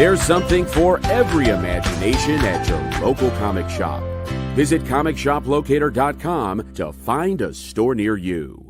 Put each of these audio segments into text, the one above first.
There's something for every imagination at your local comic shop. Visit ComicShopLocator.com to find a store near you.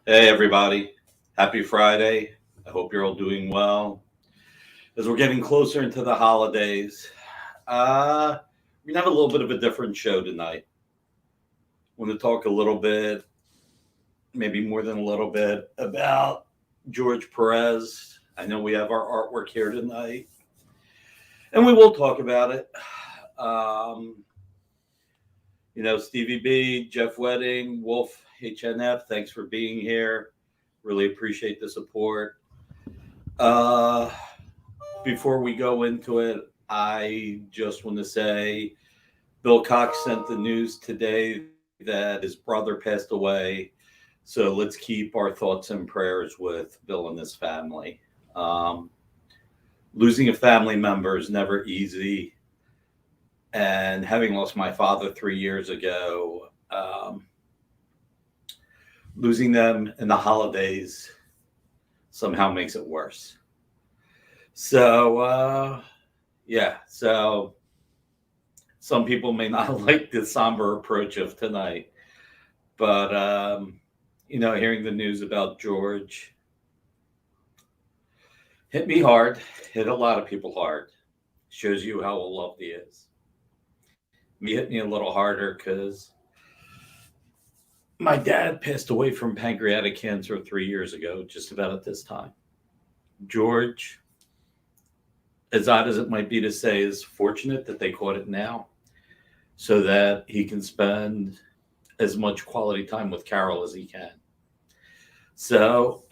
Hey everybody, happy Friday. I hope you're all doing well. As we're getting closer into the holidays, we're gonna have a little bit of a different show tonight. I want to talk a little bit, maybe more than a little bit, about George Perez. I know we have our artwork here tonight, and we will talk about it. Stevie B, Jeff Wedding, Wolf HNF, thanks for being here. Really appreciate the support. Before we go into it, I just want to say Bill Cox sent the news today that his brother passed away. So let's keep our thoughts and prayers with Bill and his family. Losing a family member is never easy. And having lost my father 3 years ago, losing them in the holidays somehow makes it worse. So some people may not like the somber approach of tonight, but, hearing the news about George hit me hard, hit a lot of people hard. Shows you how loved he is. Me hit me a little harder because my dad passed away from pancreatic cancer 3 years ago, just about at this time. George, as odd as it might be to say, is fortunate that they caught it now so that he can spend as much quality time with Carol as he can. So,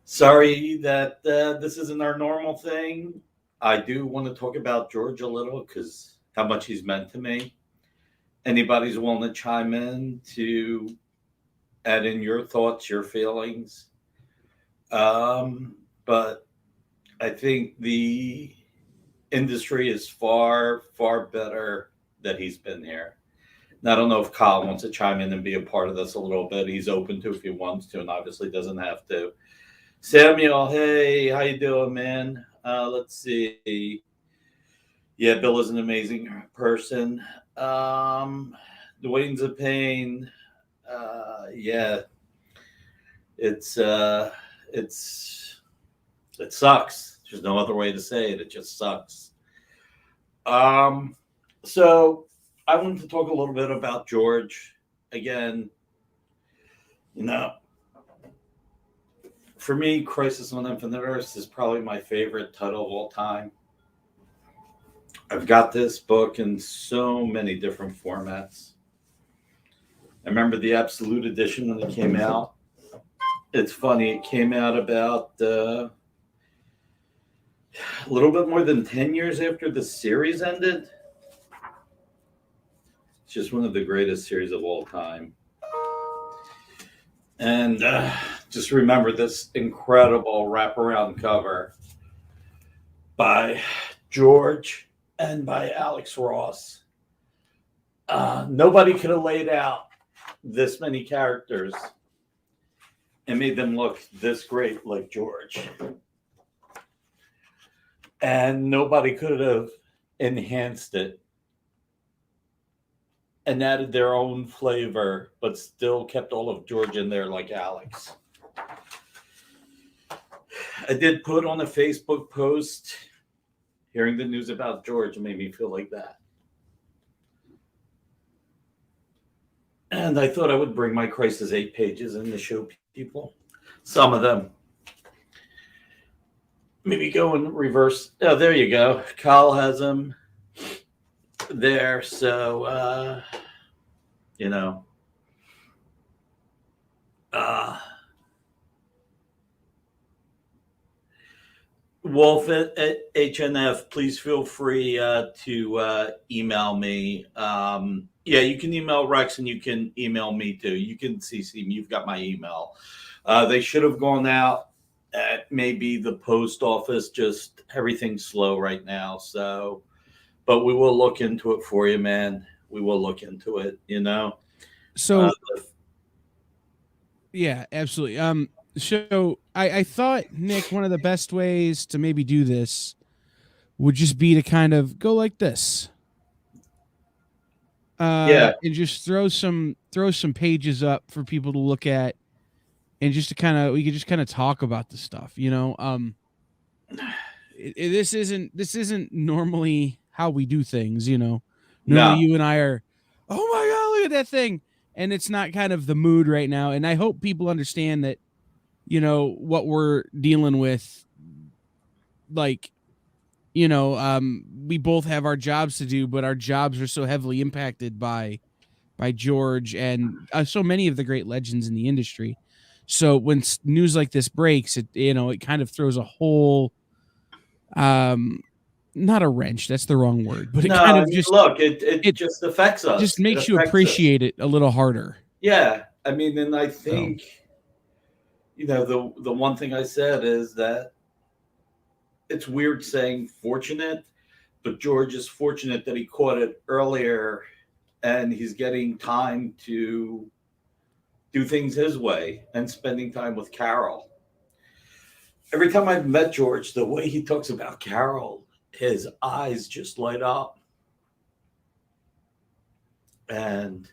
sorry that this isn't our normal thing. I do want to talk about George a little because how much he's meant to me. Anybody's willing to chime in to add in your thoughts, your feelings. But I think the industry is far, far better that he's been here. And I don't know if Kyle wants to chime in and be a part of this a little bit. He's open to if he wants to, and obviously doesn't have to. Samuel, hey, how you doing, man? Let's see. Yeah, Bill is an amazing person. Dwayne's a pain. It sucks. There's no other way to say it. It just sucks. So I wanted to talk a little bit about George. Again, for me, Crisis on Infinite Earths is probably my favorite title of all time. I've got this book in so many different formats. I remember the Absolute Edition when it came out. It's funny, it came out about a little bit more than 10 years after the series ended. It's just one of the greatest series of all time. And just remember this incredible wraparound cover by George and by Alex Ross. Nobody could have laid out this many characters and made them look this great like George. And nobody could have enhanced it and added their own flavor, but still kept all of George in there like Alex. I did put on a Facebook post, hearing the news about George made me feel like that. And I thought I would bring my Crisis 8 pages in to show people some of them. Maybe go in reverse. Oh, there you go. Kyle has them there. So, you know, Wolf at HNF, please feel free to email me. Yeah, you can email Rex and you can email me too. You can CC me. You've got my email. They should have gone out at maybe the post office. Just everything's slow right now. So, but we will look into it for you, man. We will look into it, you know? So, yeah, absolutely. So I thought, Nick, one of the best ways to maybe do this would just be to kind of go like this. Yeah. And just throw some pages up for people to look at, and just to we could just kind of talk about the stuff, you know. This isn't normally how we do things, you know. Normally you and I are, oh my God, look at that thing. And it's not kind of the mood right now. And I hope people understand that, you know, what we're dealing with, like, you know, we both have our jobs to do, but our jobs are so heavily impacted by George and so many of the great legends in the industry. So when news like this breaks, it, you know, it kind of throws a whole, not a wrench, that's the wrong word, but it kind of just, look, it just affects us. Just makes you appreciate it a little harder. Yeah. I mean, and I think, you know, the one thing I said is that it's weird saying fortunate, but George is fortunate that he caught it earlier and he's getting time to do things his way and spending time with Carol. Every time I've met George, the way he talks about Carol, his eyes just light up. And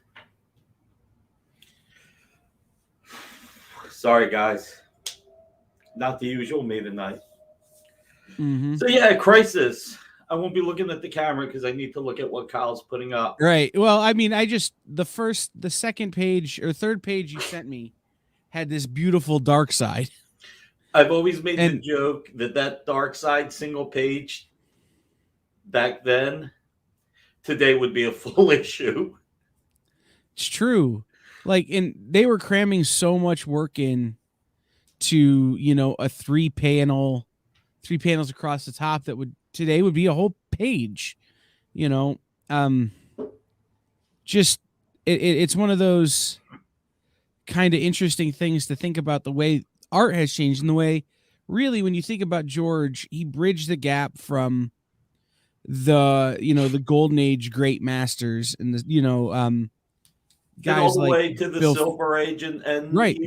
sorry, guys, not the usual me tonight. Mm-hmm. So yeah, Crisis. I won't be looking at the camera because I need to look at what Kyle's putting up. Right. Well, I mean, the second page or third page you sent me had this beautiful dark side. I've always made the joke that dark side single page back then, today would be a full issue. It's true. Like, and they were cramming so much work in to, you know, a three panels across the top that today would be a whole page, you know. Just it's one of those kind of interesting things to think about, the way art has changed and the way, really, when you think about George, he bridged the gap from the, you know, the golden age great masters and the, you know, guys all the like way to the Silver Age and right,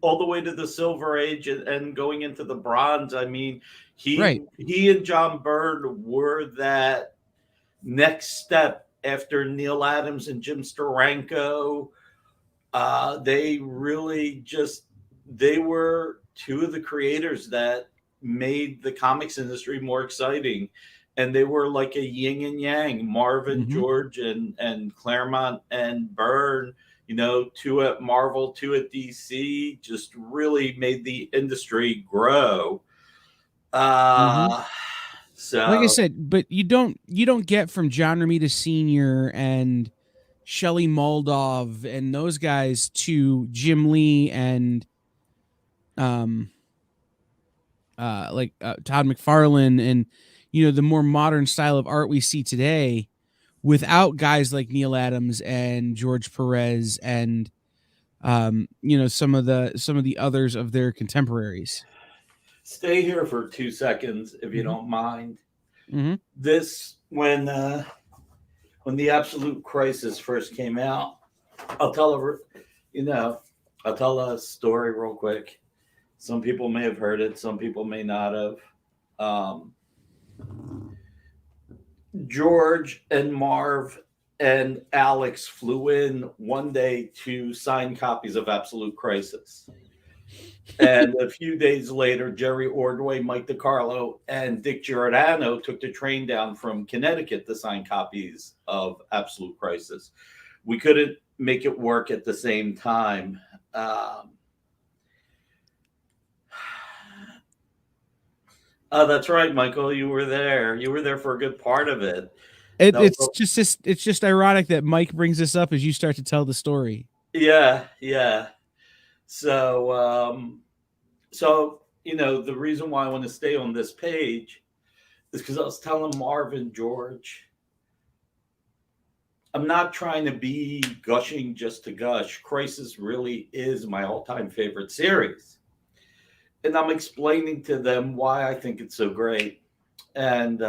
all the way to the Silver Age and going into the Bronze. I mean, he and John Byrne were that next step after Neil Adams and Jim Steranko. They really they were two of the creators that made the comics industry more exciting. And they were like a yin and yang, Marvin, George, and Claremont and Byrne, you know, two at Marvel, two at DC, just really made the industry grow. So, like I said, but you don't get from John Romita Sr. and Shelley Moldov and those guys to Jim Lee and Todd McFarlane and, you know, the more modern style of art we see today, without guys like Neil Adams and George Perez and you know, some of the others of their contemporaries. Stay here for 2 seconds if you don't mind. This, when the Absolute Crisis first came out, I'll tell a story real quick. Some people may have heard it, some people may not have. George and Marv and Alex flew in one day to sign copies of Absolute Crisis. And a few days later, Jerry Ordway, Mike DiCarlo, and Dick Giordano took the train down from Connecticut to sign copies of Absolute Crisis. We couldn't make it work at the same time. That's right, Michael. You were there. You were there for a good part of it. It's just ironic that Mike brings this up as you start to tell the story. Yeah. So, the reason why I want to stay on this page is because I was telling Marvin George, I'm not trying to be gushing just to gush. Crisis really is my all-time favorite series. And I'm explaining to them why I think it's so great. And,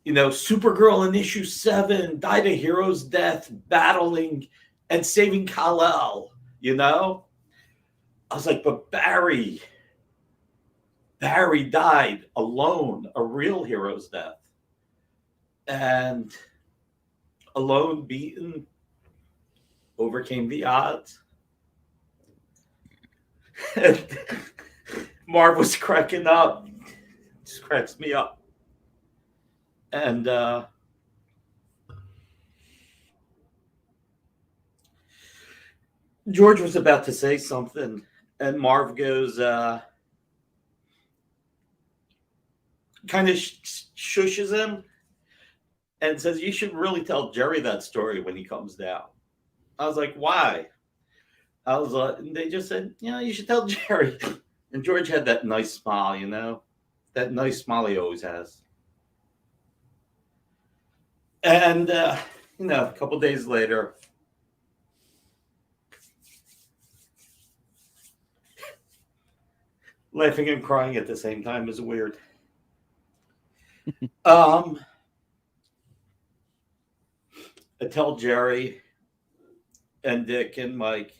Supergirl in issue 7 died a hero's death battling and saving Kal-El, I was like, but Barry died alone, a real hero's death. And alone, beaten, overcame the odds. And Marv was cracking up. Just cracks me up. And George was about to say something, and Marv goes, kind of shushes him and says, you should really tell Jerry that story when he comes down. I was like, why? I was like, and they just said, you should tell Jerry. And George had that nice smile, that nice smile he always has. And, a couple days later, laughing and crying at the same time is weird. I tell Jerry and Dick and Mike,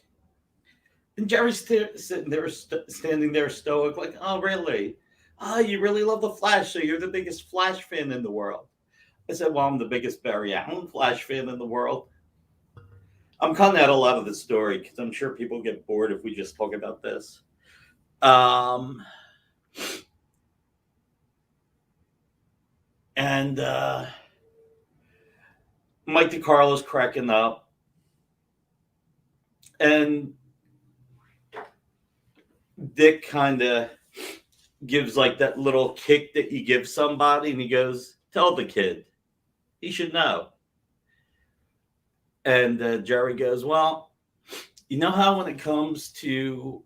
and Jerry's sitting there, standing there stoic, like, oh, really? Oh, you really love the Flash, so you're the biggest Flash fan in the world. I said, well, I'm the biggest Barry Allen Flash fan in the world. I'm cutting out a lot of the story because I'm sure people get bored if we just talk about this. And Mike DiCarlo's cracking up. And Dick kind of gives like that little kick that you give somebody, and he goes, tell the kid. He should know. And Jerry goes, well, you know how when it comes to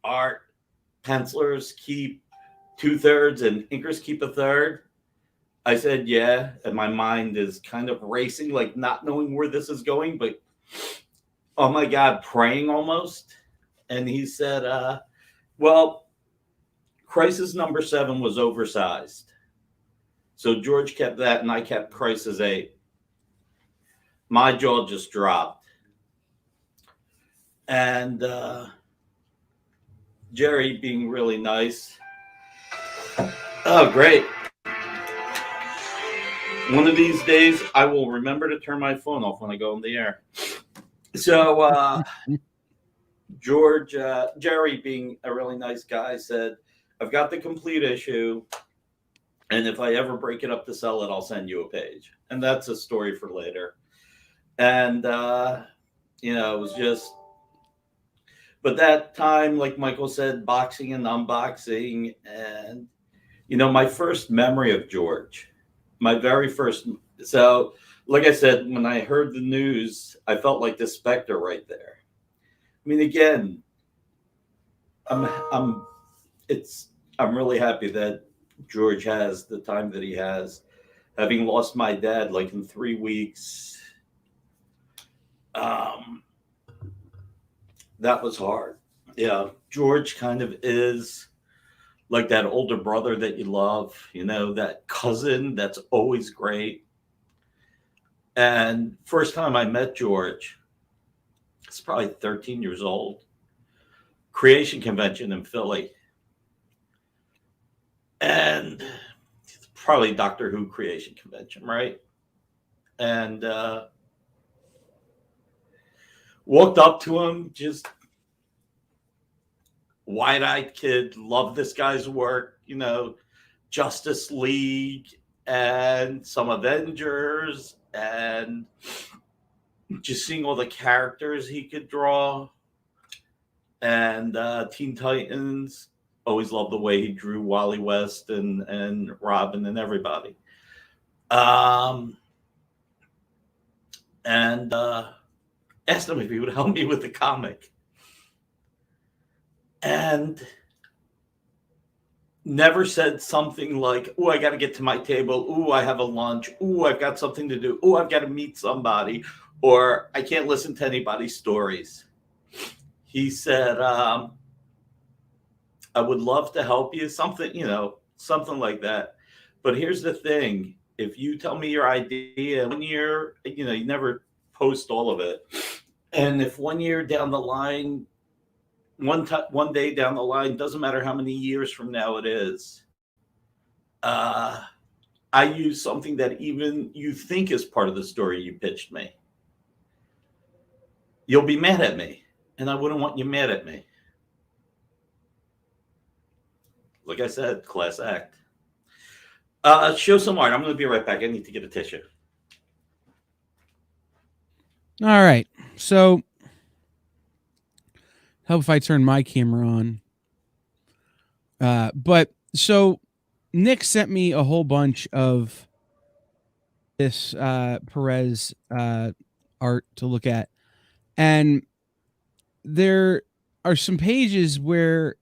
art, pencilers keep 2/3 and inkers keep 1/3? I said, yeah. And my mind is kind of racing, like not knowing where this is going, but oh my God, praying almost. And he said, well, Crisis number 7 was oversized. So George kept that and I kept Crisis 8. My jaw just dropped. And Jerry being really nice. Oh, great. One of these days, I will remember to turn my phone off when I go on the air. So Jerry being a really nice guy said, I've got the complete issue. And if I ever break it up to sell it, I'll send you a page. And that's a story for later. And, it was just, but that time, like Michael said, boxing and unboxing. And, my first memory of George, my very first. So, like I said, when I heard the news, I felt like the specter right there. I mean, again, I'm really happy that George has the time that he has, having lost my dad like in 3 weeks. That was hard. Yeah, George kind of is like that older brother that you love, that cousin that's always great. And first time I met George, it's probably 13 years old, Creation Convention in Philly. And probably Doctor Who creation convention, right? And walked up to him, just wide-eyed kid, loved this guy's work, Justice League and some Avengers, and just seeing all the characters he could draw. And Teen Titans, always loved the way he drew Wally West and Robin and everybody. And asked him if he would help me with the comic. And never said something like, "Oh, I got to get to my table. Oh, I have a lunch. Oh, I've got something to do. Oh, I've got to meet somebody. Or I can't listen to anybody's stories." He said, "I would love to help you," something like that. But here's the thing. If you tell me your idea, one year, you never post all of it. And if 1 year down the line, one day down the line, doesn't matter how many years from now it is, I use something that even you think is part of the story you pitched me, you'll be mad at me. And I wouldn't want you mad at me. Like I said, class act. Show some art. I'm going to be right back. I need to get a tissue. All right. So, help if I turn my camera on. But so Nick sent me a whole bunch of this Perez art to look at. And there are some pages where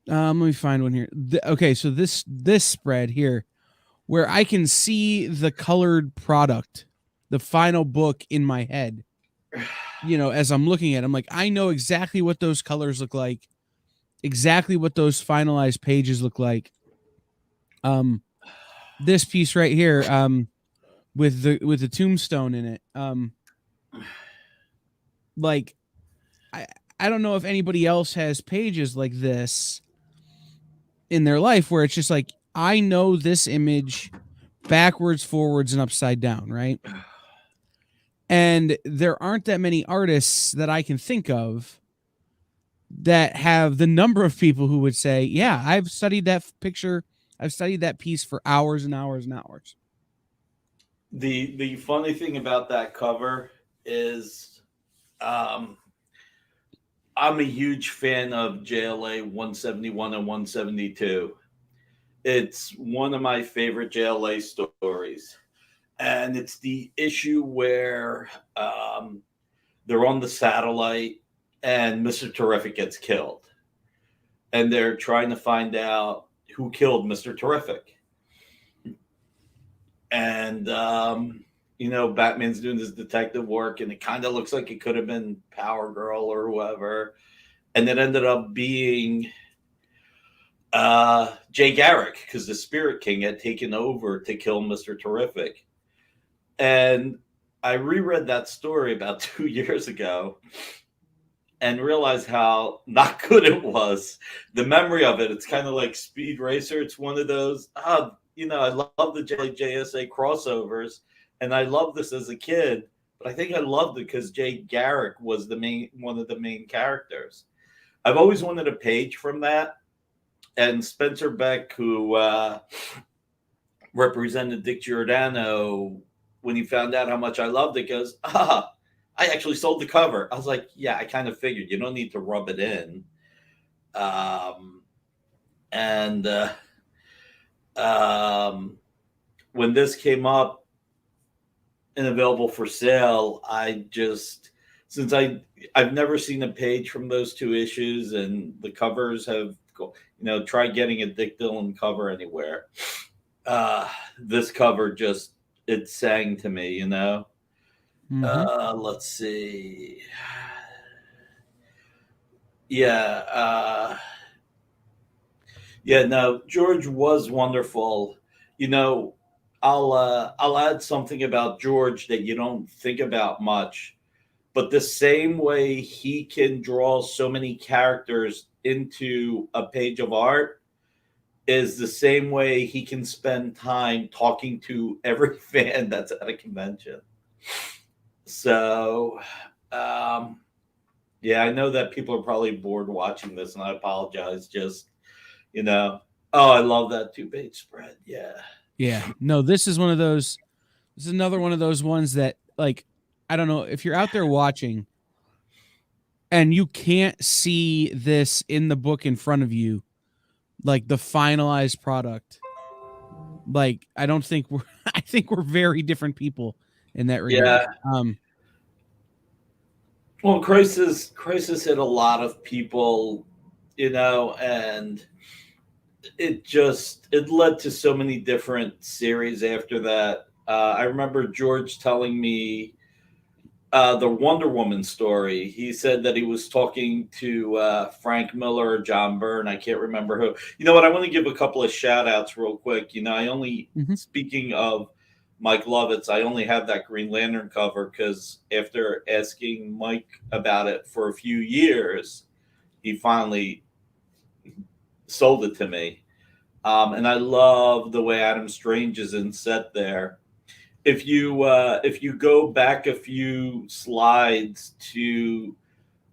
let me find one here. Okay, so this spread here where I can see the colored product, the final book in my head. As I'm looking at it, I'm like, I know exactly what those colors look like, exactly what those finalized pages look like. This piece right here, with the tombstone in it, like I don't know if anybody else has pages like this in their life where it's just like, I know this image backwards, forwards, and upside down, right? And there aren't that many artists that I can think of that have the number of people who would say, yeah, I've studied that picture. I've studied that piece for hours and hours and hours. The funny thing about that cover is I'm a huge fan of JLA 171 and 172. It's one of my favorite JLA stories. And it's the issue where they're on the satellite and Mr. Terrific gets killed. And they're trying to find out who killed Mr. Terrific. And, Batman's doing this detective work, and it kind of looks like it could have been Power Girl or whoever. And it ended up being Jay Garrick, because the Spirit King had taken over to kill Mr. Terrific. And I reread that story about 2 years ago and realized how not good it was. The memory of it, it's kind of like Speed Racer. It's one of those, I love the JSA crossovers, and I loved this as a kid, but I think I loved it because Jay Garrick was one of the main characters. I've always wanted a page from that. And Spencer Beck, who represented Dick Giordano, when he found out how much I loved it, goes, I actually sold the cover. I was like, yeah, I kind of figured. You don't need to rub it in. When this came up and available for sale, since I've never seen a page from those two issues, and the covers have, try getting a Dick Dillon cover anywhere. This cover just, it sang to me, Mm-hmm. Let's see. Yeah. No, George was wonderful. I'll add something about George that you don't think about much, but the same way he can draw so many characters into a page of art, is the same way he can spend time talking to every fan that's at a convention. So, yeah, I know that people are probably bored watching this, and I apologize. Just, oh, I love that 2-page spread. Yeah. Yeah. No, this is one of those. This is another one of those ones that, like, I don't know if you're out there watching and you can't see this in the book in front of you, like the finalized product. Like, I don't think we're. I think we're very different people in that regard. Yeah. Well, Crisis hit a lot of people, and it led to so many different series after that. I remember George telling me the Wonder Woman story. He said that he was talking to Frank Miller or John Byrne. I can't remember who. You know what? I want to give a couple of shout outs real quick. Speaking of Mike Lovitz, I only have that Green Lantern cover because after asking Mike about it for a few years, he finally sold it to me. And I love the way Adam Strange is in set there. If you go back a few slides to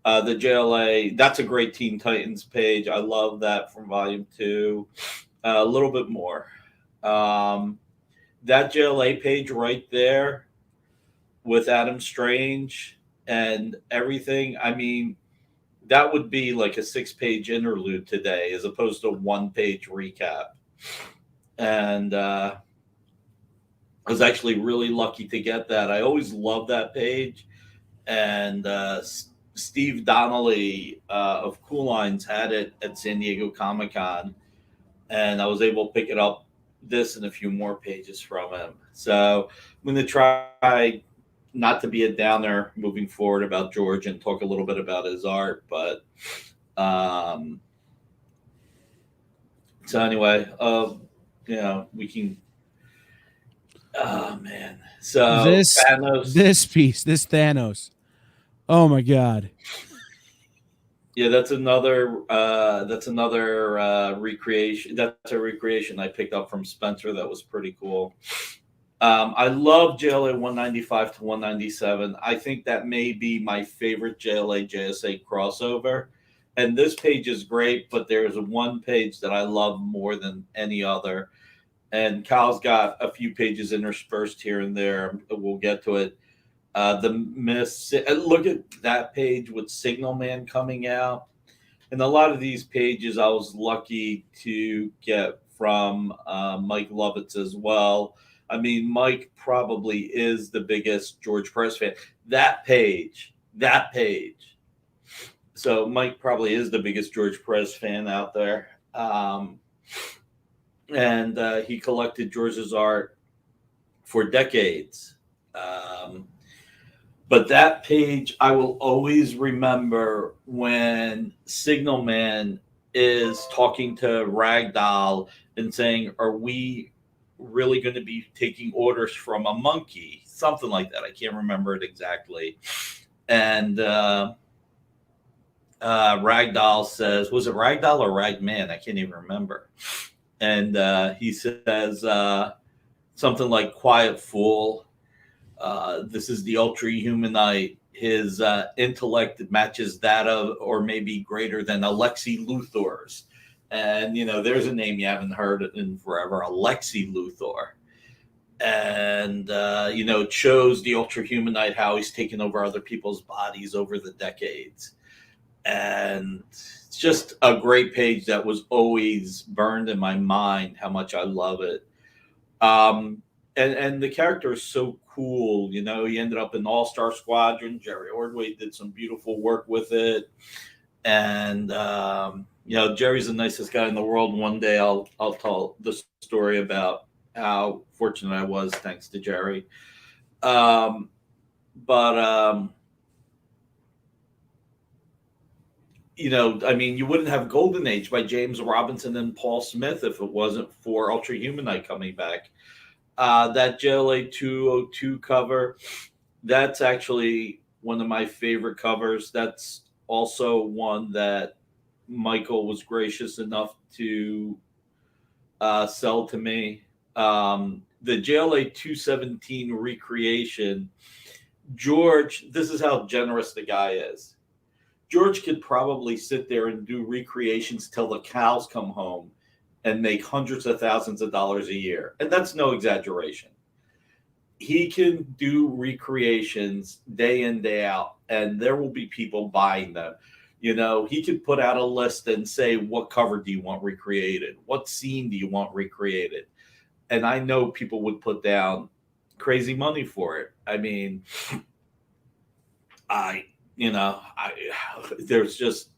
the JLA, that's a great Teen Titans page. I love that from Volume 2. A little bit more. That JLA page right there with Adam Strange and everything, I mean, that would be like a 6-page interlude today as opposed to a 1-page recap. And I was actually really lucky to get that. I always loved that page. And Steve Donnelly of Cool Lines had it at San Diego Comic-Con. And I was able to pick it up, this and a few more pages from him. So I'm going to try not to be a downer moving forward about George and talk a little bit about his art. But so anyway, we can. Oh man! So this Thanos. this Thanos. Oh my God! Yeah, that's another recreation. That's a recreation I picked up from Spencer. That was pretty cool. I love JLA 195 to 197. I think that may be my favorite JLA JSA crossover. And this page is great, but there's one page that I love more than any other. And Kyle's got a few pages interspersed here and there. We'll get to it. Look at that page with Signal Man coming out. And a lot of these pages I was lucky to get from Mike Lovitz as well. I mean, Mike probably is the biggest George Perez fan. That page. So Mike probably is the biggest George Perez fan out there. And he collected George's art for decades. But that page, I will always remember when Signal Man is talking to Ragdoll and saying, are we really going to be taking orders from a monkey? Something like that. I can't remember it exactly. And Ragdoll says, was it Ragdoll or Ragman? I can't even remember. And he says something like, quiet fool. This is the Ultra Humanite. His intellect matches that of, or maybe greater than, Alexi Luthor's. And, there's a name you haven't heard in forever, Alexi Luthor. And, it shows the Ultra Humanite, how he's taken over other people's bodies over the decades. And it's just a great page that was always burned in my mind, how much I love it. And the character is so cool. He ended up in All-Star Squadron. Jerry Ordway did some beautiful work with it. And, Jerry's the nicest guy in the world. One day I'll tell the story about how fortunate I was thanks to Jerry. You wouldn't have Golden Age by James Robinson and Paul Smith if it wasn't for Ultra Humanite coming back. That JLA 202 cover, that's actually one of my favorite covers. That's also one that Michael was gracious enough to sell to me. The JLA 217 recreation, George, this is how generous the guy is. George could probably sit there and do recreations till the cows come home and make hundreds of thousands of dollars a year. And that's no exaggeration. He can do recreations day in, day out, and there will be people buying them. You know, he could put out a list and say, what cover do you want recreated? What scene do you want recreated? And I know people would put down crazy money for it. I mean, there's just,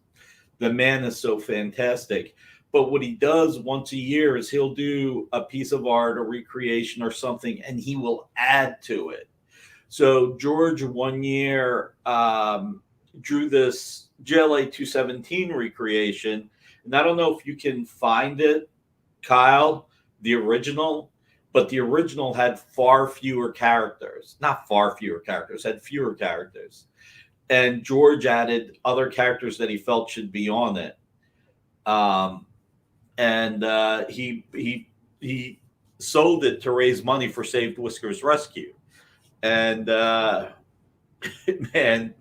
the man is so fantastic. But what he does once a year is he'll do a piece of art, a recreation or something, and he will add to it. So George one year drew this JLA 217 recreation. And I don't know if you can find it, Kyle, the original, but the original had far fewer characters. Not far fewer characters, had fewer characters. And George added other characters that he felt should be on it. He sold it to raise money for Saved Whiskers Rescue. And man,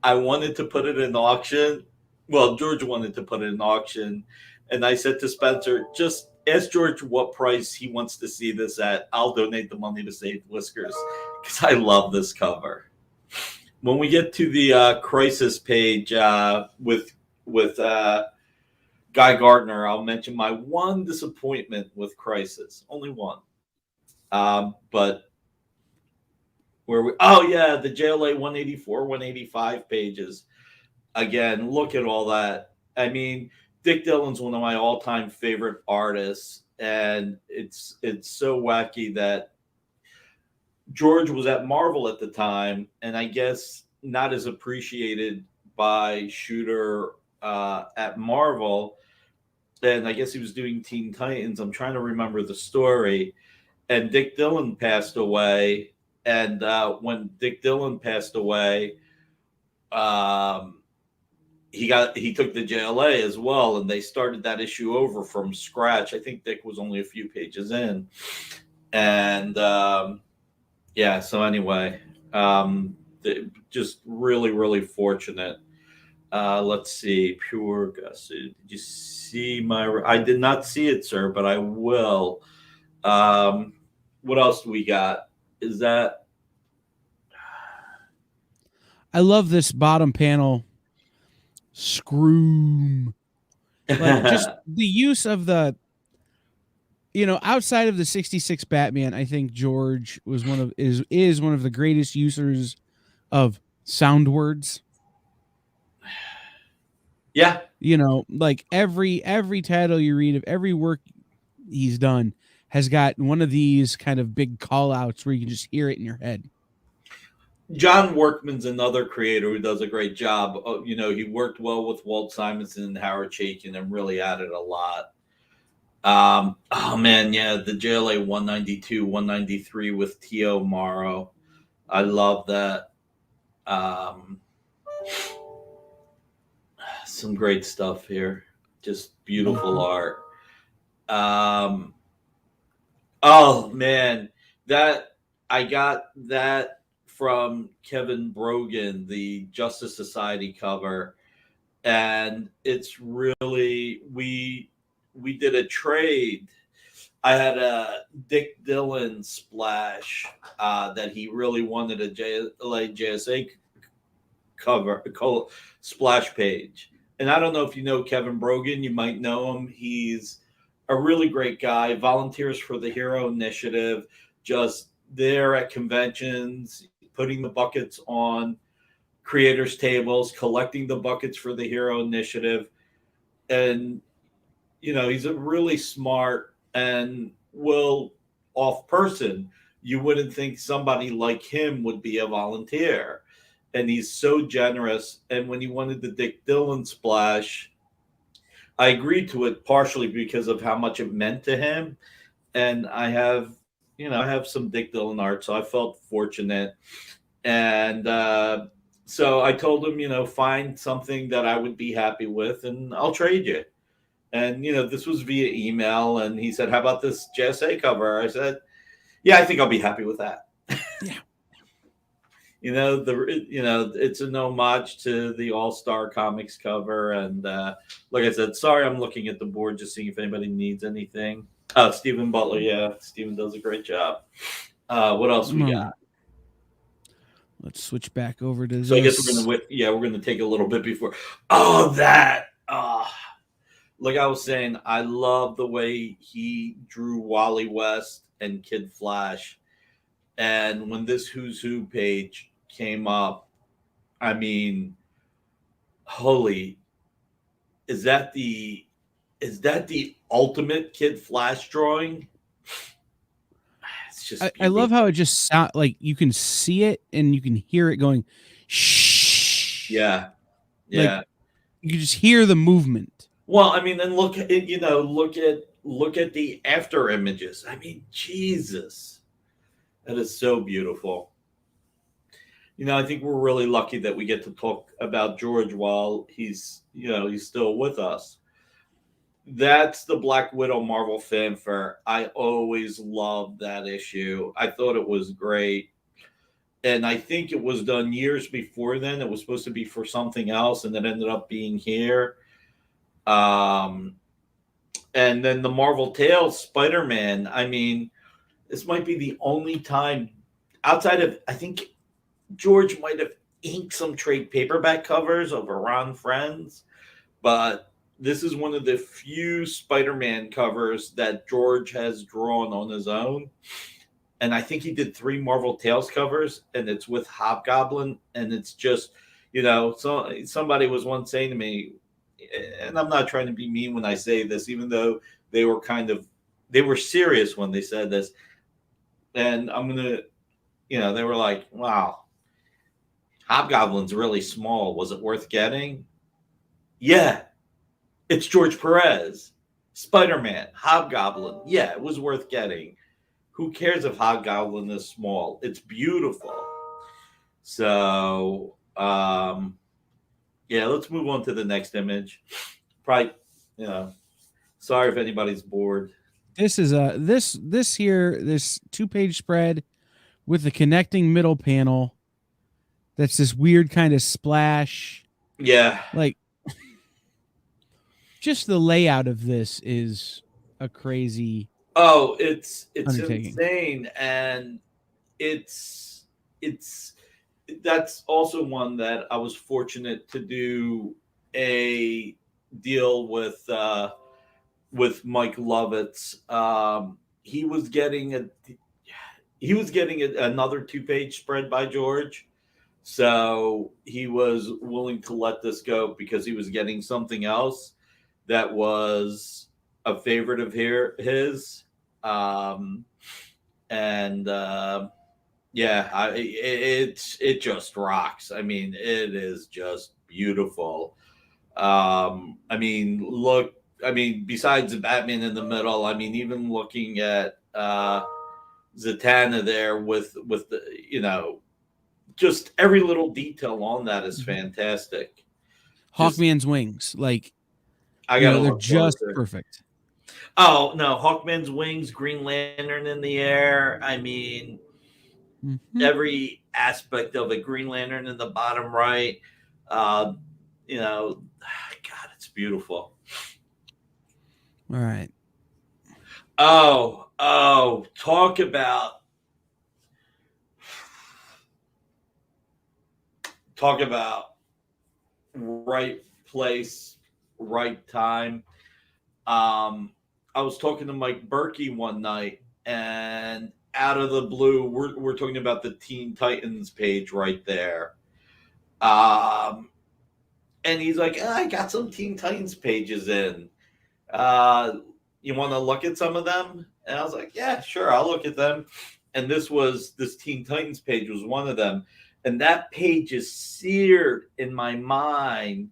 I wanted to put it in auction. Well, George wanted to put it in auction. And I said to Spencer, just ask George what price he wants to see this at. I'll donate the money to Saved Whiskers because I love this cover. When we get to the Crisis page with Guy Gardner, I'll mention my one disappointment with Crisis. Only one. But where we? Oh, yeah, the JLA 184, 185 pages. Again, look at all that. I mean, Dick Dillon's one of my all-time favorite artists, and it's so wacky that George was at Marvel at the time, and I guess not as appreciated by Shooter at Marvel. And I guess he was doing Teen Titans. I'm trying to remember the story. And Dick Dillon passed away. And when Dick Dillon passed away, he took the JLA as well, and they started that issue over from scratch. I think Dick was only a few pages in. And yeah, so anyway, just really, really fortunate. Let's see, Pure Gus. Did you see I did not see it, sir, but I will. What else do we got? Is that? I love this bottom panel. Scroom. Like just the use of the, outside of the 66 Batman, I think George was is one of the greatest users of sound words. Yeah. Like every title you read of every work he's done has got one of these kind of big call outs where you can just hear it in your head. John Workman's another creator who does a great job. He worked well with Walt Simonson and Howard Chaykin and really added a lot. Oh man, yeah, the JLA 192, 193 with T.O. Morrow. I love that. Some great stuff here. Just beautiful art. Oh man, that I got that from Kevin Brogan, the Justice Society cover, and it's really we did a trade. I had a Dick Dillon splash that he really wanted a JSA cover splash page. And I don't know if you know Kevin Brogan. You might know him. He's a really great guy. Volunteers for the Hero Initiative. Just there at conventions, putting the buckets on creators' tables, collecting the buckets for the Hero Initiative. And, he's a really smart and well-off person. You wouldn't think somebody like him would be a volunteer. And he's so generous. And when he wanted the Dick Dillon splash, I agreed to it partially because of how much it meant to him. And I have some Dick Dillon art, so I felt fortunate. And so I told him, find something that I would be happy with, and I'll trade you. And, this was via email. And he said, how about this JSA cover? I said, yeah, I think I'll be happy with that. Yeah. It's an homage to the All-Star Comics cover. And like I said, sorry, I'm looking at the board just seeing if anybody needs anything. Stephen Butler. Yeah, Stephen does a great job. What else we got? Let's switch back over to so this. I guess we're gonna take a little bit before. Oh, that. Like I was saying, I love the way he drew Wally West and Kid Flash. And when this Who's Who page came up, I mean, holy, is that the ultimate Kid Flash drawing? It's just I love how it just sound like you can see it and you can hear it going shh. Yeah. Like, you can just hear the movement. Well, I mean, and look at the after images. I mean, Jesus. That is so beautiful. I think we're really lucky that we get to talk about George while he's still with us. That's the Black Widow Marvel Fanfare. I always loved that issue. I thought it was great. And I think it was done years before then. It was supposed to be for something else, and it ended up being here. And then the Marvel Tales Spider-Man. I mean, this might be the only time outside of, I think George might have inked some trade paperback covers of Iran Friends, but this is one of the few Spider-Man covers that George has drawn on his own. And I think he did 3 Marvel Tales covers, and it's with Hobgoblin. And it's just, so somebody was once saying to me, and I'm not trying to be mean when I say this, even though they were serious when they said this. And I'm going to, they were like, wow, Hobgoblin's really small. Was it worth getting? Yeah. It's George Perez, Spider-Man, Hobgoblin. Yeah, it was worth getting. Who cares if Hobgoblin is small? It's beautiful. So, let's move on to the next image. Probably, sorry if anybody's bored. This is this 2-page spread with the connecting middle panel. That's this weird kind of splash. Yeah. Like, just the layout of this is a crazy. Oh, it's undertaking. Insane, and that's also one that I was fortunate to do a deal with Mike Lovitz. He was getting another 2-page spread by George. So he was willing to let this go because he was getting something else that was a favorite of his. It just rocks. I mean, it is just beautiful. Besides the Batman in the middle, I mean, even looking at Zatanna there with the, just every little detail on that is fantastic. Hawkman's wings, like, they're just perfect. Oh no, Hawkman's wings, Green Lantern in the air. I mean, every aspect of it. Green Lantern in the bottom right. God, it's beautiful. All right. Oh, talk about right place, right time. I was talking to Mike Berkey one night, and out of the blue, we're talking about the Teen Titans page right there. And he's like, I got some Teen Titans pages in. You want to look at some of them? And I was like, yeah, sure, I'll look at them. And this Teen Titans page was one of them. And that page is seared in my mind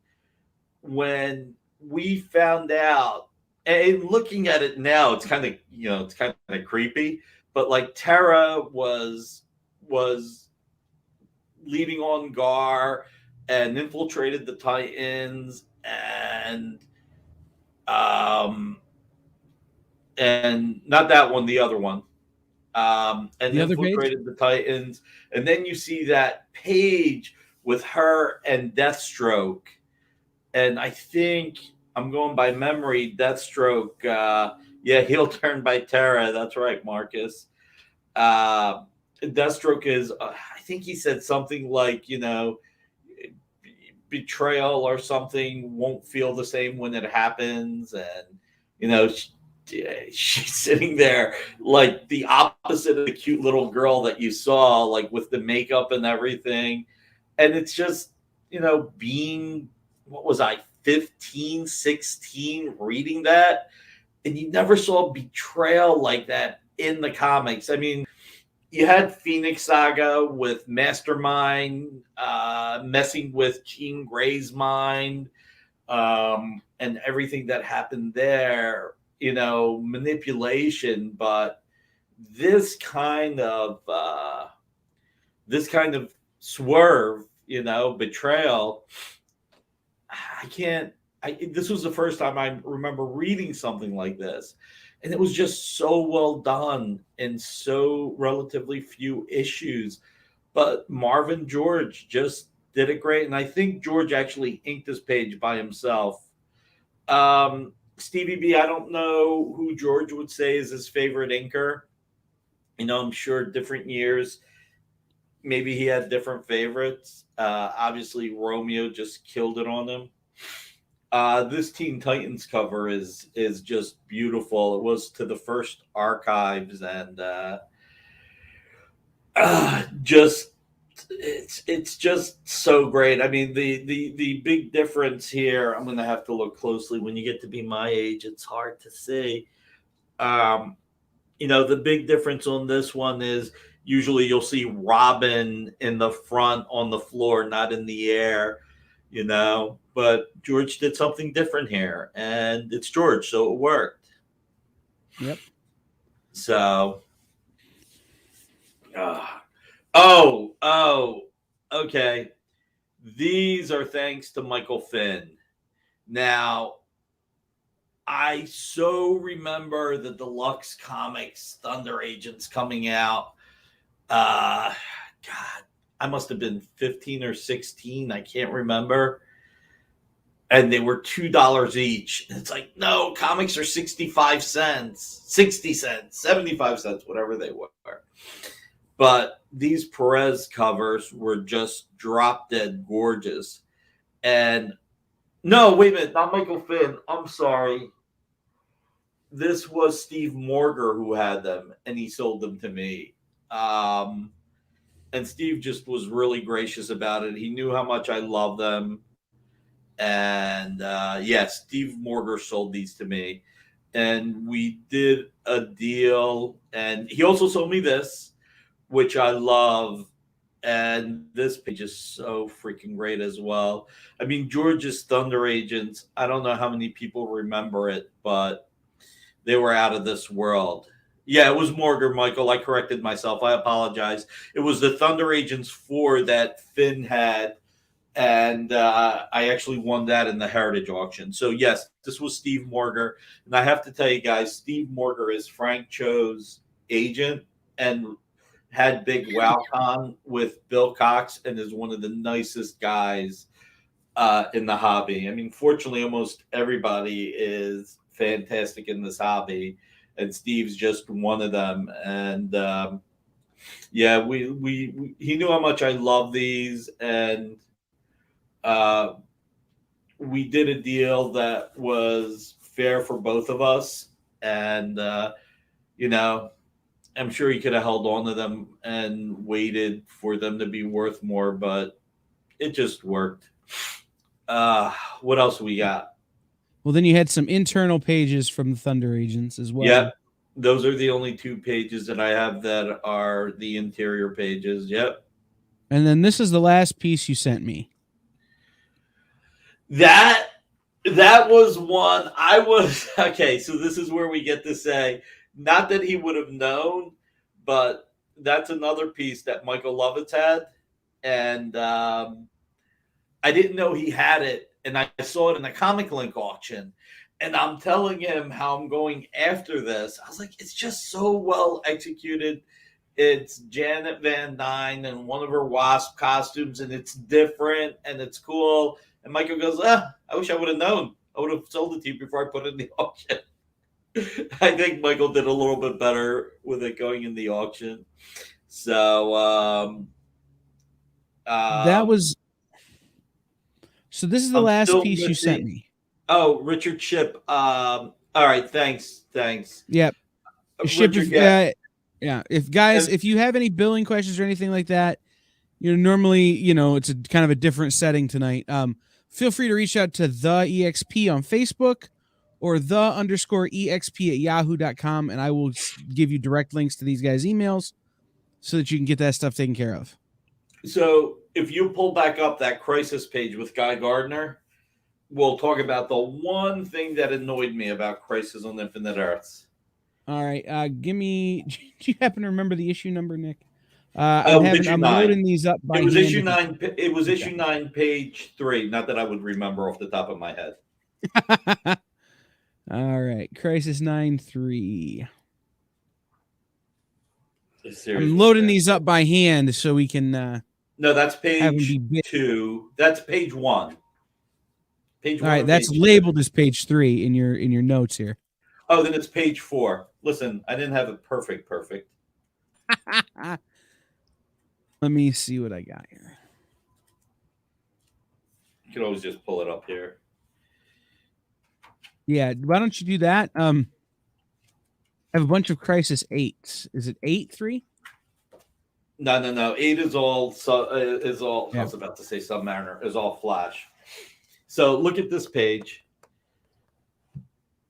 when we found out. And looking at it now, it's kind of creepy. But like Terra was leading on Gar and infiltrated the Titans, and And not that one, the other one. And The other page? infiltrated the Titans. And then you see that page with her and Deathstroke. And I think I'm going by memory, Deathstroke, heel turn by Terra. That's right, Marcus. Deathstroke is, I think he said something like, betrayal or something won't feel the same when it happens. And, she's sitting there like the opposite of the cute little girl that you saw, like with the makeup and everything. And it's just, being, what was I, 15, 16, reading that. And you never saw betrayal like that in the comics. I mean, you had Phoenix Saga with Mastermind messing with Jean Grey's mind, and everything that happened there, manipulation. But this kind of swerve, betrayal, this was the first time I remember reading something like this. And it was just so well done in so relatively few issues. But Marvin George just did it great. And I think George actually inked this page by himself. Stevie B, I don't know who George would say is his favorite inker. I'm sure different years, maybe he had different favorites. Obviously, Romeo just killed it on him. This Teen Titans cover is just beautiful. It was to the first archives, and it's just so great. I mean, the big difference here, I'm gonna have to look closely. When you get to be my age, it's hard to see. The big difference on this one is usually you'll see Robin in the front on the floor, not in the air. But George did something different here, and it's George, so it worked. Yep. So, okay. These are thanks to Michael Finn. Now, I so remember the Deluxe Comics Thunder Agents coming out. God, I must have been 15 or 16. I can't remember. And they were $2 each. And it's like, no, comics are 65 cents, 60 cents, 75 cents, whatever they were. But these Perez covers were just drop dead gorgeous. And no, wait a minute, not Michael Finn. I'm sorry. This was Steve Morger who had them, and he sold them to me. And Steve just was really gracious about it. He knew how much I love them. And Steve Morger sold these to me. And we did a deal. And he also sold me this, which I love. And this page is so freaking great as well. I mean, George's Thunder Agents, I don't know how many people remember it, but they were out of this world. Yeah, it was Morger, Michael. I corrected myself. I apologize. It was the Thunder Agents 4 that Finn had, and I actually won that in the Heritage Auction. So, yes, this was Steve Morger. And I have to tell you guys, Steve Morger is Frank Cho's agent and had big WowCon with Bill Cox and is one of the nicest guys in the hobby. I mean, fortunately, almost everybody is fantastic in this hobby, and Steve's just one of them. And he knew how much I love these, and we did a deal that was fair for both of us. And I'm sure he could have held on to them and waited for them to be worth more, but it just worked. What else we got? Well, then you had some internal pages from the Thunder Agents as well. Yep. Those are the only 2 pages that I have that are the interior pages. Yep. And then this is the last piece you sent me. That was one I was okay. So this is where we get to say, not that he would have known, but that's another piece that Michael Lovitz had. And I didn't know he had it. And I saw it in the Comic Link auction. And I'm telling him how I'm going after this. I was like, it's just so well executed. It's Janet Van Dyne and one of her Wasp costumes, and it's different and it's cool. And Michael goes, I wish I would have known. I would have sold it to you before I put it in the auction. I think Michael did a little bit better with it going in the auction. So that was. So this is the last piece you sent me. Oh, Richard Ship. All right, thanks. Yep. Ship. Richard, yeah. If you have any billing questions or anything like that, normally, it's a kind of a different setting tonight. Feel free to reach out to the EXP on Facebook or the_EXP at yahoo.com, and I will give you direct links to these guys' emails so that you can get that stuff taken care of. So if you pull back up that crisis page with Guy Gardner, we'll talk about the one thing that annoyed me about Crisis on Infinite Earths. All right. Do you happen to remember the issue number, Nick? I'm loading these up by It was hand. issue 9. It was issue 9, page 3. Not that I would remember off the top of my head. All right. Crisis 9-3. I'm loading these up by hand so we can. No, that's page 2. That's page 1. Page 1. All right, that's labeled as page 3 in your notes here. Oh, then it's page 4. Listen, I didn't have it perfect. Let me see what I got here. You can always just pull it up here. Yeah, why don't you do that? I have a bunch of Crisis 8s. Is it 8-3? No. 8 is all. Yeah. I was about to say Submariner is all Flash. So look at this page.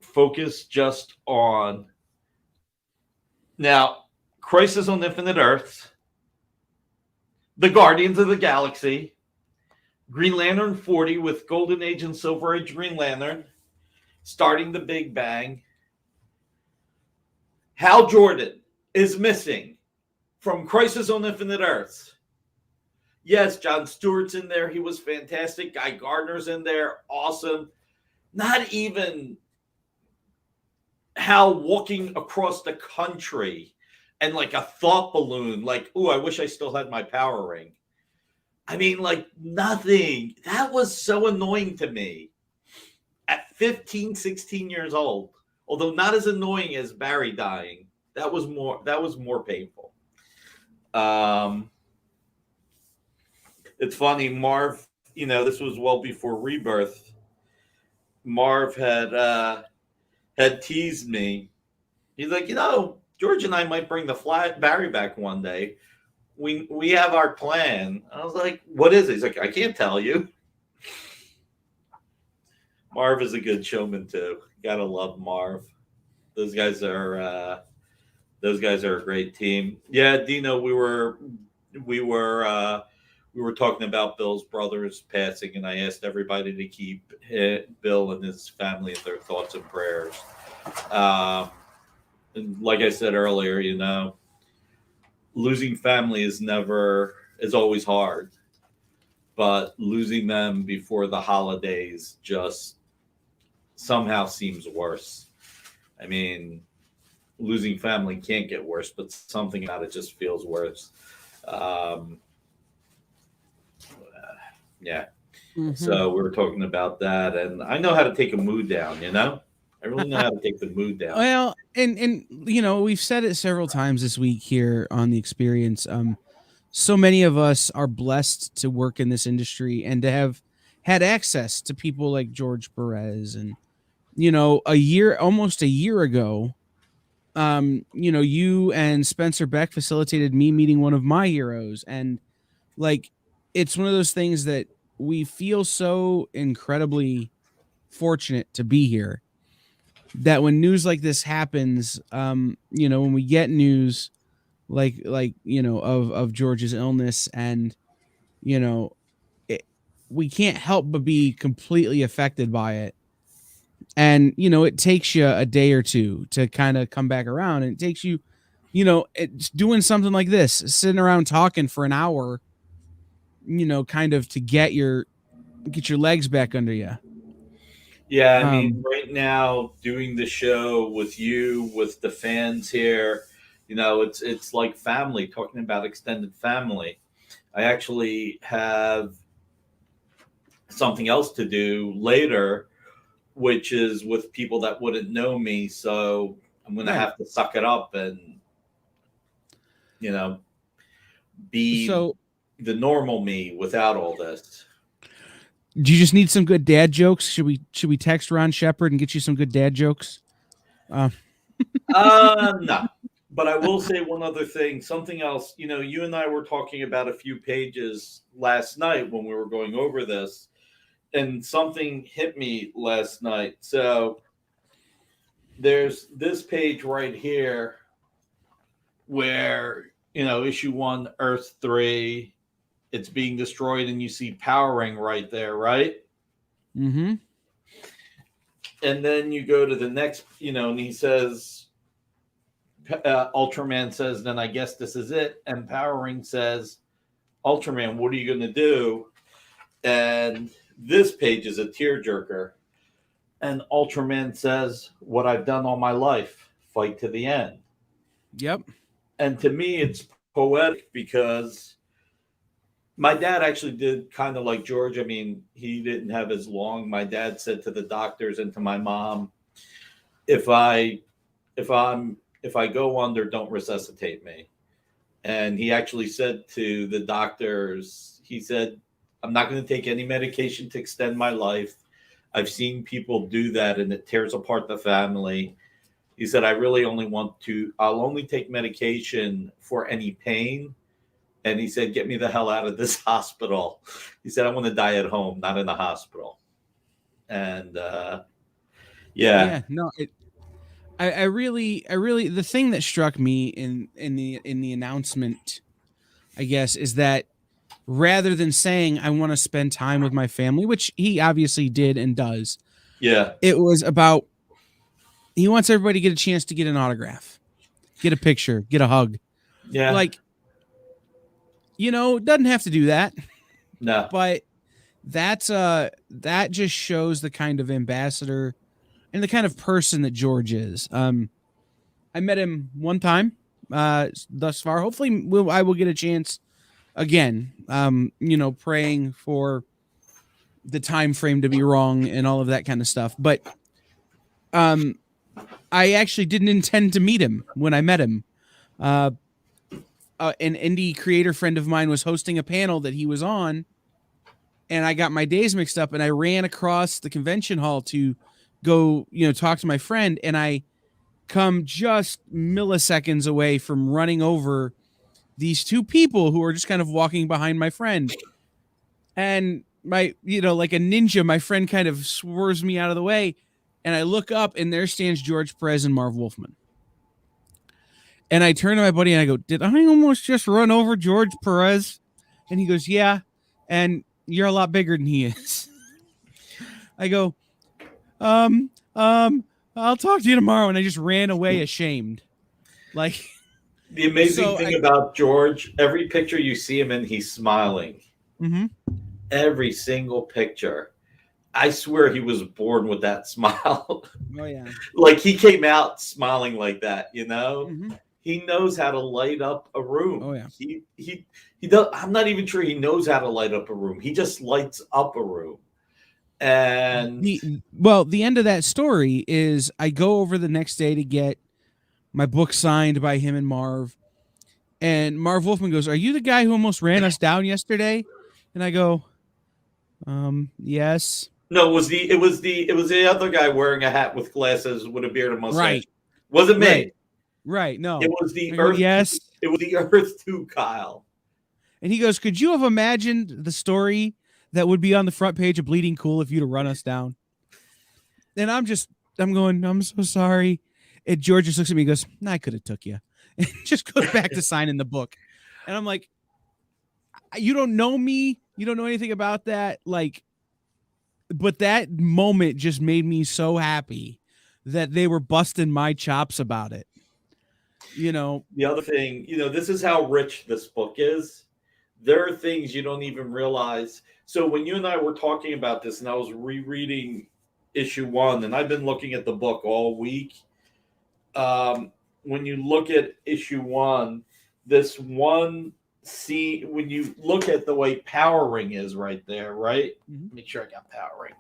Focus just on now. Crisis on Infinite Earths. The Guardians of the Galaxy. Green Lantern 40 with Golden Age and Silver Age Green Lantern. Starting the Big Bang. Hal Jordan is missing from Crisis on Infinite Earths. Yes, Jon Stewart's in there. He was fantastic. Guy Gardner's in there. Awesome. Not even Hal walking across the country and like a thought balloon. Like, I wish I still had my power ring. I mean, like nothing. That was so annoying to me. At 15, 16 years old. Although not as annoying as Barry dying. That was more painful. It's funny, Marv, this was well before Rebirth. Marv had teased me. He's like, George and I might bring the Barry back one day. We have our plan. I was like, what is it? He's like, I can't tell you. Marv is a good showman too. Gotta love Marv. Those guys are a great team. Yeah, Dino, we were talking about Bill's brother's passing, and I asked everybody to keep Bill and his family in their thoughts and prayers. And like I said earlier, losing family is always hard, but losing them before the holidays just somehow seems worse. I mean, losing family can't get worse, but something about it just feels worse. Yeah. Mm-hmm. So we were talking about that, and I know how to take a mood down, I really know how to take the mood down. Well, and we've said it several times this week here on The Experience. So many of us are blessed to work in this industry and to have had access to people like George Perez. And, almost a year ago, you and Spencer Beck facilitated me meeting one of my heroes. And like, it's one of those things that we feel so incredibly fortunate to be here, that when news like this happens, when we get news like of George's illness, and we can't help but be completely affected by it. And it takes you a day or two to kind of come back around, and it takes you it's doing something like this, sitting around talking for an hour, kind of to get your legs back under you. Yeah, I mean, right now doing the show with you, with the fans here, it's like family, talking about extended family. I actually have something else to do later, which is with people that wouldn't know me. So I'm going to have to suck it up and, be So, the normal me without all this. do you just need some good dad jokes? Should we text Ron Shepard and get you some good dad jokes? No. But I will say one other thing, something else. You and I were talking about a few pages last night when we were going over this, and something hit me last night. So there's this page right here where, issue 1, Earth 3, it's being destroyed, and you see powering right there, right? Mm-hmm. And then you go to the next, and he says, Ultraman says, then I guess this is it. And Powering says, Ultraman, what are you going to do? And this page is a tearjerker. And Ultraman says, what I've done all my life, fight to the end. Yep. And to me, it's poetic because my dad actually did kind of like George. I mean, he didn't have as long. My dad said to the doctors and to my mom, if I go under, don't resuscitate me. And he actually said to the doctors, he said, I'm not going to take any medication to extend my life. I've seen people do that and it tears apart the family. He said, I'll only take medication for any pain. And he said, get me the hell out of this hospital. He said, I want to die at home, not in the hospital. And no, I really, the thing that struck me in the announcement, I guess, is that rather than saying I want to spend time with my family, which he obviously did and does, it was about he wants everybody to get a chance to get an autograph, get a picture, get a hug. Yeah, like, doesn't have to do that. No, but that just shows the kind of ambassador and the kind of person that George is. I met him one time thus far. Hopefully I will get a chance again, praying for the time frame to be wrong and all of that kind of stuff. But I actually didn't intend to meet him when I met him. An indie creator friend of mine was hosting a panel that he was on, and I got my days mixed up, and I ran across the convention hall to go, talk to my friend, and I come just milliseconds away from running over these two people who are just kind of walking behind my friend. And like a ninja, my friend kind of swerves me out of the way, and I look up, and there stands George Perez and Marv Wolfman. And I turn to my buddy and I go, did I almost just run over George Perez? And he goes, yeah. And you're a lot bigger than he is. I go, I'll talk to you tomorrow. And I just ran away ashamed. Like, the amazing thing about George, every picture you see him in, he's smiling. Mm-hmm. Every single picture. I swear he was born with that smile. Oh, yeah. Like he came out smiling like that, Mm-hmm. He knows how to light up a room. Oh, yeah. He does. I'm not even sure he knows how to light up a room. He just lights up a room. And the end of that story is I go over the next day to get my book signed by him and Marv. And Marv Wolfman goes, are you the guy who almost ran us down yesterday? And I go, yes. No, it was the other guy wearing a hat with glasses with a beard and mustache. Right. Wasn't me. Right. No. It was the Earth. Yes. It was the Earth 2 Kyle. And he goes, could you have imagined the story that would be on the front page of Bleeding Cool if you'd have run us down? And I'm going, I'm so sorry. And George just looks at me and goes, I could have took you. And just goes back to signing the book. And I'm like, you don't know me. You don't know anything about that. Like, but that moment just made me so happy that they were busting my chops about it. The other thing, this is how rich this book is. There are things you don't even realize. So when you and I were talking about this and I was rereading issue 1, and I've been looking at the book all week. When you look at issue 1, this one scene, when you look at the way Power Ring is right there, right? Mm-hmm. Make sure I got Power Ring.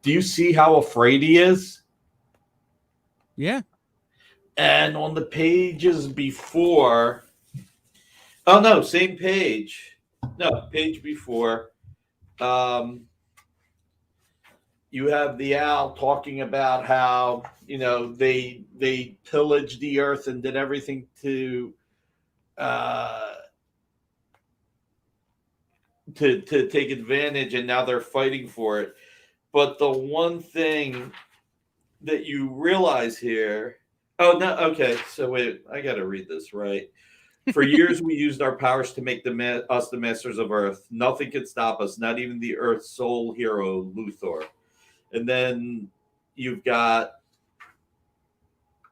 Do you see how afraid he is? Yeah. And on the pages before, oh no, same page. No, page before. You have the owl talking about how, you know, they pillaged the earth and did everything to take advantage, and now they're fighting for it. But the one thing that you realize here, oh no, okay, so wait, I got to read this right. For years, we used our powers to make us the masters of Earth. Nothing could stop us, not even the Earth's sole hero, Luthor. And then you've got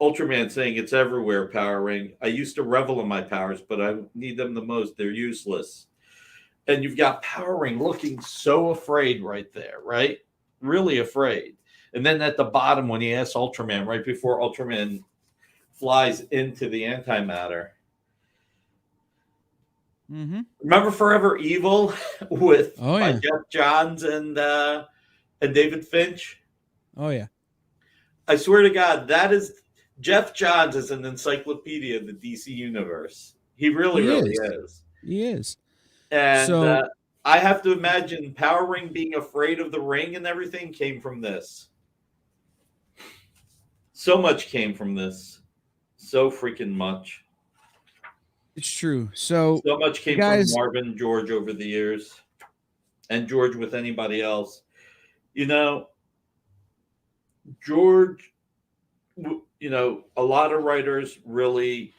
Ultraman saying, "It's everywhere, Power Ring. I used to revel in my powers, but I need them the most. They're useless." And you've got Power Ring looking so afraid right there, right? Really afraid. And then at the bottom, when he asks Ultraman, right before Ultraman flies into the antimatter, Mm-hmm. remember Forever Evil with yeah. Jeff Johns and David Finch? Oh yeah. I swear to God, that is Jeff Johns is an encyclopedia of the DC universe. He really is. He is. And so, I have to imagine Power Ring being afraid of the ring and everything came from this. So much came from this. So freaking much. It's true. So much came from Marvin George over the years, and George with anybody else. You know, George, you know, a lot of writers really.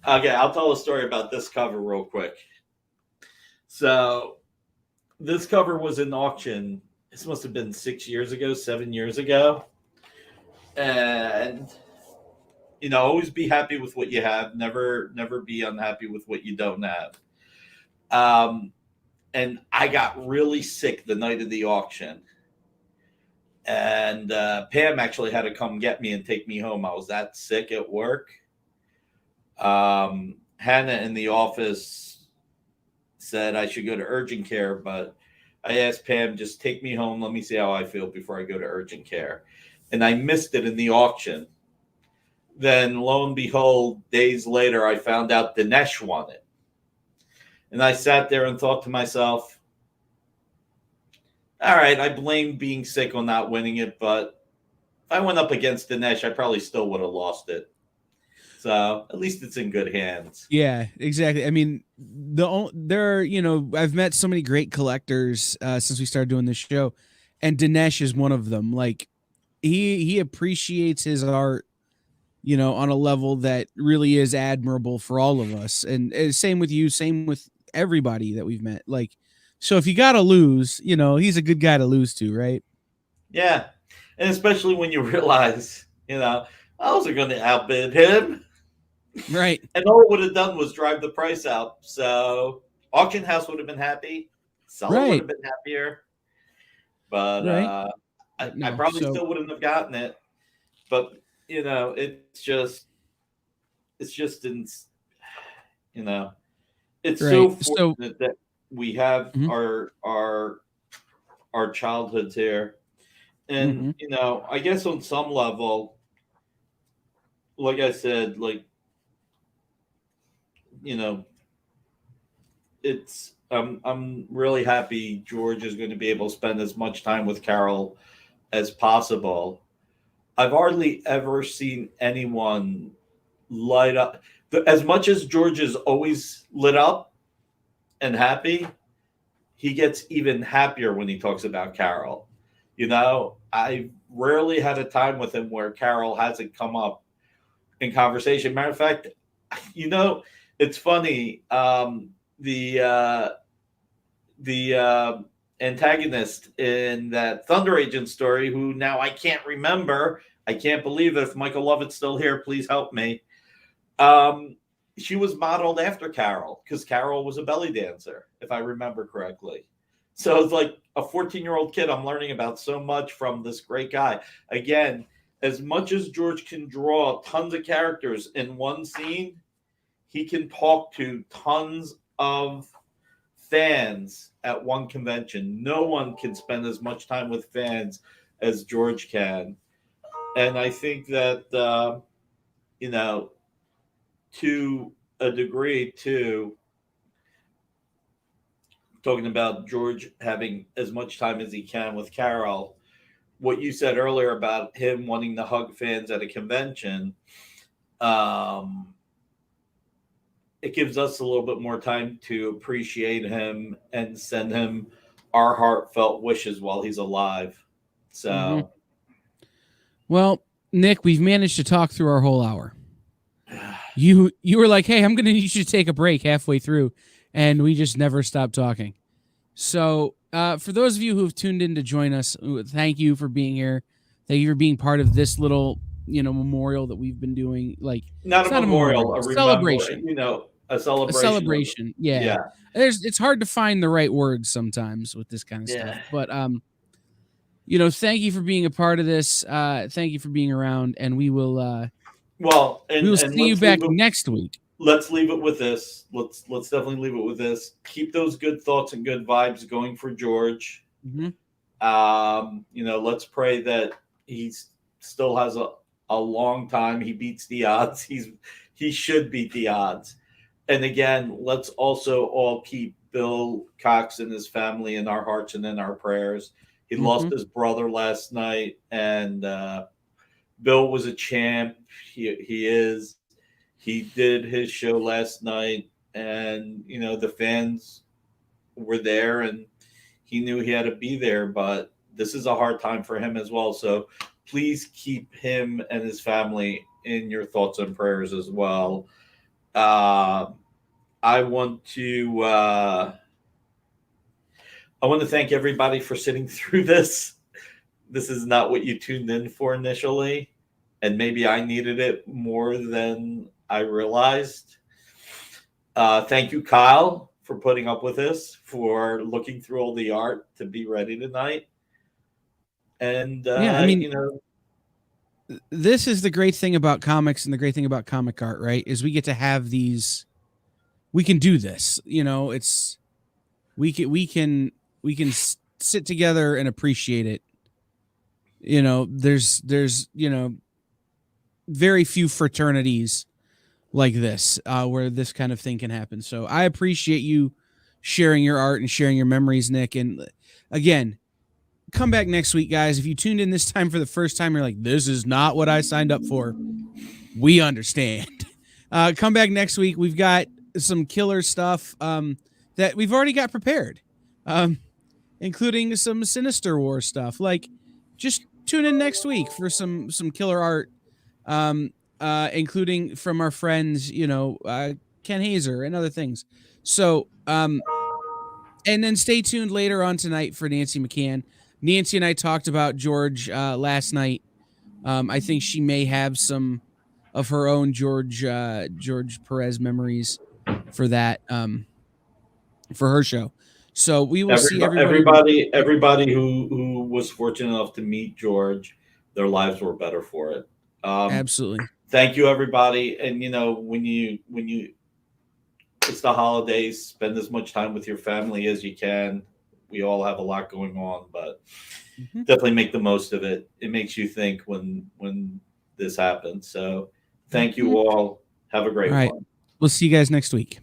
Okay, I'll tell a story about this cover real quick. So, this cover was in auction. This must have been 7 years ago. And, you know, always be happy with what you have. Never be unhappy with what you don't have. And I got really sick the night of the auction. And Pam actually had to come get me and take me home. I was that sick at work. Hannah in the office said I should go to urgent care, but I asked Pam, just take me home. Let me see how I feel before I go to urgent care. And I missed it in the auction. Then lo and behold, days later, I found out Dinesh won it. And I sat there and thought to myself, all right, I blame being sick on not winning it, but if I went up against Dinesh, I probably still would have lost it. So at least it's in good hands. Yeah, exactly. I mean, there are, you know, I've met so many great collectors since we started doing this show, and Dinesh is one of them. Like he appreciates his art, you know, on a level that really is admirable for all of us. And same with you, same with everybody that we've met. Like, so if you got to lose, you know, he's a good guy to lose to, right? Yeah. And especially when you realize, you know, I wasn't going to outbid him. Right. And all it would have done was drive the price out. So auction house would have been happy. Seller would have been happier. But I probably still wouldn't have gotten it. But, you know, it's just, you know, it's so fortunate that we have our childhoods here. And, you know, I guess on some level, like I said, like, you know, it's I'm really happy George is going to be able to spend as much time with Carol as possible. I've hardly ever seen anyone light up as much as George is always lit up and happy. He gets even happier when he talks about Carol. You know, I rarely had a time with him where Carol hasn't come up in conversation. Matter of fact, you know, it's funny. The antagonist in that Thunder Agent story, who now I can't remember. I can't believe it. If Michael Lovett's still here, please help me. She was modeled after Carol because Carol was a belly dancer, if I remember correctly. So it's like a 14-year-old kid. I'm learning about so much from this great guy. Again, as much as George can draw tons of characters in one scene, he can talk to tons of fans at one convention. No one can spend as much time with fans as George can. And I think that, to a degree, too, talking about George having as much time as he can with Carol, what you said earlier about him wanting to hug fans at a convention, it gives us a little bit more time to appreciate him and send him our heartfelt wishes while he's alive. So, well, Nick, we've managed to talk through our whole hour. You were like, hey, I'm going to need you to take a break halfway through, and we just never stopped talking. So for those of you who have tuned in to join us, thank you for being here. Thank you for being part of this little, memorial that we've been doing. Like, not a memorial, a celebration. A celebration. A celebration. Yeah. It's hard to find the right words sometimes with this kind of stuff. But thank you for being a part of this. Thank you for being around, and we will we will see you back next week. Let's leave it with this. Let's definitely leave it with this. Keep those good thoughts and good vibes going for George. Mm-hmm. Let's pray that he still has a long time. He beats the odds. He should beat the odds. And again, let's also all keep Bill Cox and his family in our hearts and in our prayers. He lost his brother last night, and Bill was a champ. He is. He did his show last night, and the fans were there, and he knew he had to be there. But this is a hard time for him as well. So please keep him and his family in your thoughts and prayers as well. I want to thank everybody for sitting through this. This is not what you tuned in for initially, and maybe I needed it more than I realized. Thank you, Kyle, for putting up with this, for looking through all the art to be ready tonight. And this is the great thing about comics and the great thing about comic art, right? Is we get to have these. We can do this. It's we can sit together and appreciate it. There's very few fraternities like this where this kind of thing can happen. So I appreciate you sharing your art and sharing your memories, Nick. And again, come back next week, guys. If you tuned in this time for the first time, you're like, this is not what I signed up for. We understand. Come back next week. We've got some killer stuff that we've already got prepared, including some Sinister War stuff. Like, just tune in next week for some killer art, including from our friends, Ken Hazer and other things. So, and then stay tuned later on tonight for Nancy McCann. Nancy and I talked about George last night. I think she may have some of her own George Perez memories for that, for her show. So we will see everybody who was fortunate enough to meet George, their lives were better for it. Absolutely. Thank you, everybody. And when you it's the holidays, spend as much time with your family as you can. We all have a lot going on, but definitely make the most of it. It makes you think when this happens. So thank you all. Have a great one. We'll see you guys next week.